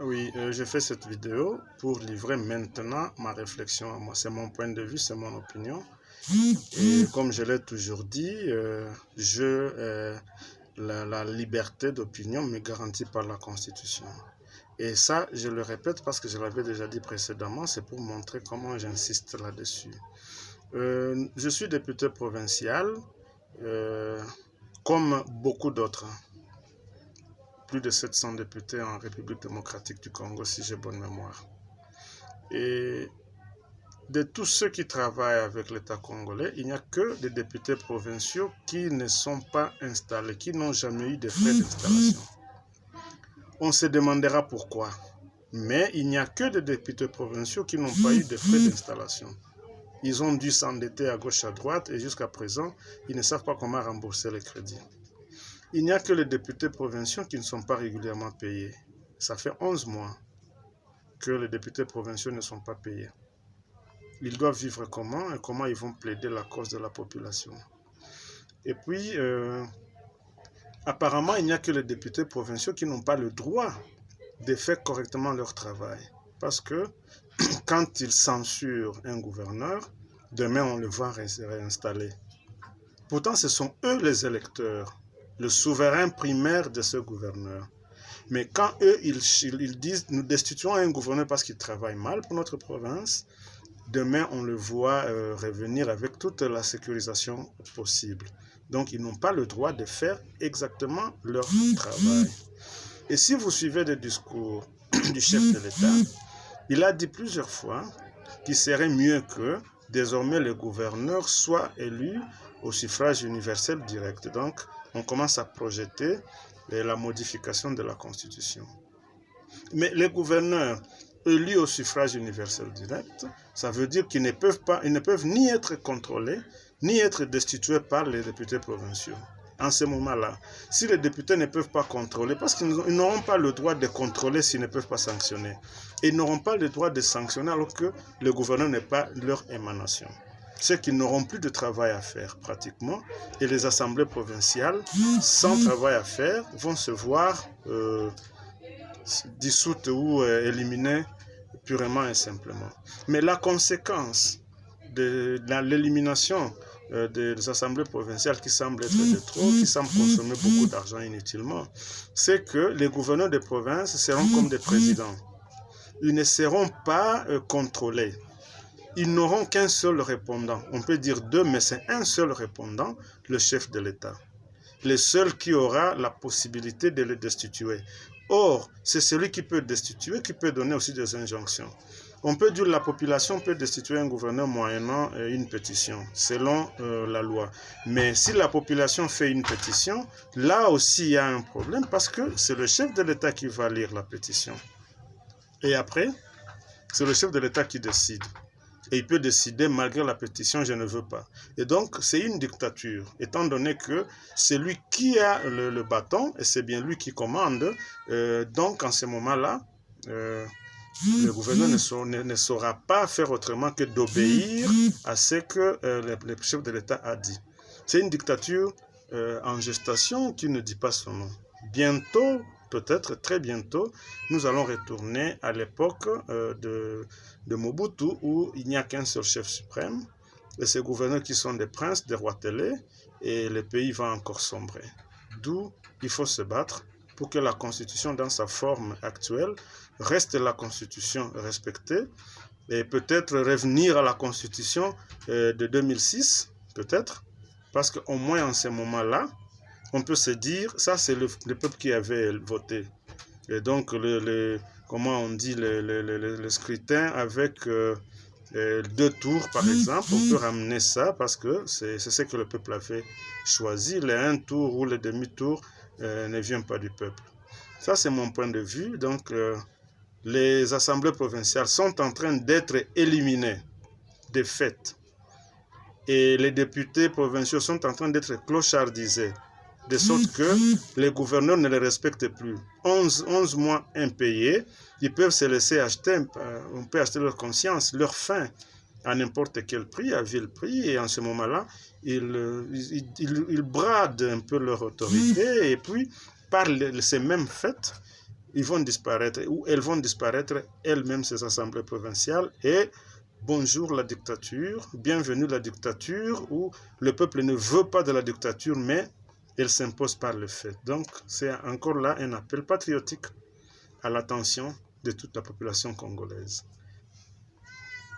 Oui, je fais cette vidéo pour livrer maintenant ma réflexion à moi. C'est mon point de vue, c'est mon opinion. Et comme je l'ai toujours dit, la liberté d'opinion me garantie par la Constitution. Et ça, je le répète parce que je l'avais déjà dit précédemment, c'est pour montrer comment j'insiste là-dessus. Je suis député provincial, comme beaucoup d'autres. Plus de 700 députés en République démocratique du Congo, si j'ai bonne mémoire. Et de tous ceux qui travaillent avec l'État congolais, il n'y a que des députés provinciaux qui ne sont pas installés, qui n'ont jamais eu de frais d'installation. On se demandera pourquoi. Mais il n'y a que des députés provinciaux qui n'ont pas eu de frais d'installation. Ils ont dû s'endetter à gauche, à droite, et jusqu'à présent, ils ne savent pas comment rembourser les crédits. Il n'y a que les députés provinciaux qui ne sont pas régulièrement payés. Ça fait 11 mois que les députés provinciaux ne sont pas payés. Ils doivent vivre comment et comment ils vont plaider la cause de la population. Et puis, apparemment, il n'y a que les députés provinciaux qui n'ont pas le droit de faire correctement leur travail. Parce que quand ils censurent un gouverneur, demain on le voit réinstaller. Pourtant, ce sont eux les électeurs, le souverain primaire de ce gouverneur. Mais quand eux, ils disent « nous destituons un gouverneur parce qu'il travaille mal pour notre province », demain, on le voit revenir avec toute la sécurisation possible. Donc, ils n'ont pas le droit de faire exactement leur travail. Et si vous suivez les discours du chef de l'État, il a dit plusieurs fois qu'il serait mieux que désormais le gouverneur soit élu au suffrage universel direct. Donc, on commence à projeter la modification de la Constitution. Mais les gouverneurs élus au suffrage universel direct, ça veut dire qu'ils ne peuvent ni être contrôlés, ni être destitués par les députés provinciaux. En ce moment-là, si les députés ne peuvent pas contrôler, parce qu'ils n'auront pas le droit de contrôler s'ils ne peuvent pas sanctionner. Et ils n'auront pas le droit de sanctionner alors que le gouverneur n'est pas leur émanation. C'est qu'ils n'auront plus de travail à faire pratiquement. Et les assemblées provinciales, sans travail à faire, vont se voir dissoutes ou éliminées purement et simplement. Mais la conséquence de l'élimination des assemblées provinciales qui semblent être de trop, qui semblent consommer beaucoup d'argent inutilement, c'est que les gouverneurs de province seront comme des présidents. Ils ne seront pas contrôlés. Ils n'auront qu'un seul répondant. On peut dire deux, mais c'est un seul répondant, le chef de l'État. Le seul qui aura la possibilité de le destituer. Or, c'est celui qui peut destituer, qui peut donner aussi des injonctions. On peut dire que la population peut destituer un gouverneur moyennant une pétition, selon la loi. Mais si la population fait une pétition, là aussi il y a un problème parce que c'est le chef de l'État qui va lire la pétition. Et après, c'est le chef de l'État qui décide. Et il peut décider, malgré la pétition, je ne veux pas. Et donc, c'est une dictature, étant donné que c'est lui qui a le bâton, et c'est bien lui qui commande. Donc, en ce moment-là, le gouverneur ne saura pas faire autrement que d'obéir à ce que le chef de l'État a dit. C'est une dictature en gestation qui ne dit pas son nom. Bientôt, peut-être très bientôt, nous allons retourner à l'époque de Mobutu où il n'y a qu'un seul chef suprême et ces gouverneurs qui sont des princes, des rois télé et le pays va encore sombrer. D'où il faut se battre pour que la Constitution dans sa forme actuelle reste la Constitution respectée et peut-être revenir à la Constitution de 2006, peut-être, parce qu'au moins en ce moment-là, on peut se dire, ça c'est le peuple qui avait voté. Et donc, comment on dit, le scrutin avec 2 tours, par exemple, on peut ramener ça parce que c'est ce que le peuple avait choisi. Les 1 tour ou les demi-tours ne viennent pas du peuple. Ça, c'est mon point de vue. Donc, les assemblées provinciales sont en train d'être éliminées, de fait. Et les députés provinciaux sont en train d'être clochardisés, de sorte que les gouverneurs ne les respectent plus. 11 mois impayés, ils peuvent se laisser acheter, on peut acheter leur conscience, leur faim, à n'importe quel prix, à vil prix, et en ce moment-là, ils bradent un peu leur autorité, et puis, par ces mêmes faits, ils vont disparaître, ou elles vont disparaître elles-mêmes, ces assemblées provinciales, et bonjour la dictature, bienvenue la dictature, où le peuple ne veut pas de la dictature, mais elle s'impose par le fait. Donc, c'est encore là un appel patriotique à l'attention de toute la population congolaise.